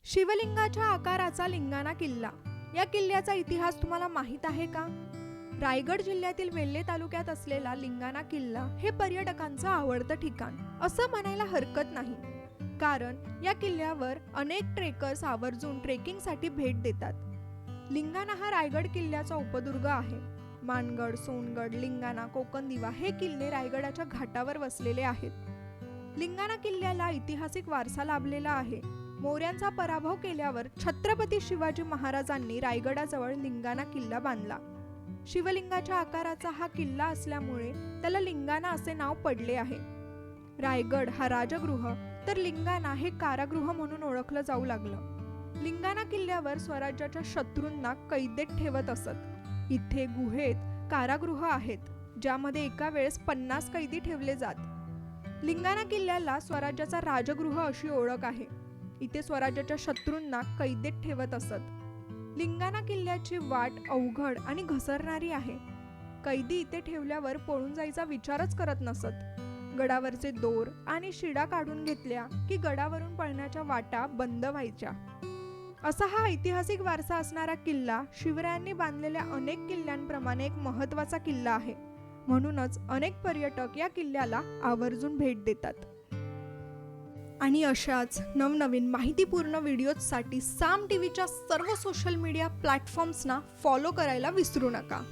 शिवलिंगाच्या आकाराचा लिंगाणा किल्ला. या किल्ल्याचा इतिहास तुम्हाला माहीत आहे का? रायगड जिल्ह्यातील वेल्हे तालुक्यात असलेला लिंगाणा किल्ला हे पर्यटकांचं आवडतं ठिकाण असं म्हणायला हरकत नाही, कारण या किल्ल्यावर अनेक ट्रेकर्स आवर्जून ट्रेकिंगसाठी भेट देतात. लिंगाणा हा रायगड किल्ल्याचा उपदुर्ग आहे. मानगड, सोनगड, लिंगाणा, कोकणदिवा हे किल्ले रायगडाच्या घाटावर वसलेले आहेत. लिंगाणा किल्ल्याला ऐतिहासिक वारसा लाभलेला आहे. मौर्यांचा पराभव केल्यावर छत्रपती शिवाजी महाराजांनी रायगडाजवळ लिंगाणा किल्ला बांधला. शिवलिंगाच्या आकाराचा हा किल्ला असल्यामुळे त्याला लिंगाणा असे नाव पडले आहे. रायगड हा राजगृह तर लिंगाणा हे कारागृह म्हणून ओळखलं जाऊ लागलं. लिंगाणा किल्ल्यावर स्वराज्याच्या शत्रूंना कैदेत ठेवत असत. इथे गुहेत कारागृह आहेत, ज्यामध्ये एका वेळेस 50 कैदी ठेवले जात. लिंगाणा किल्ल्याला स्वराज्याचा राजगृह अशी ओळख आहे. इथे स्वराज्याच्या शत्रूंना कैदेत ठेवत असत. लिंगाणा किल्ल्याची वाट अवघड आणि घसरणारी आहे. कैदी इथे ठेवल्यावर पळून जायचा विचारच करत नसत. गडावरचे दोर आणि शिडा काढून घेतल्या की गडावरून पळण्याच्या वाटा बंद व्हायच्या. असा हा ऐतिहासिक वारसा असणारा किल्ला शिवरायांनी बांधलेल्या अनेक किल्ल्यांप्रमाणे एक महत्त्वाचा किल्ला आहे. म्हणूनच अनेक पर्यटक या किल्ल्याला आवर्जून भेट देतात. आणि अशाच नवनवीन माहितीपूर्ण व्हिडिओजसाठी साम टीव्हीच्या सर्व सोशल मीडिया प्लॅटफॉर्म्सना फॉलो करायला विसरू नका.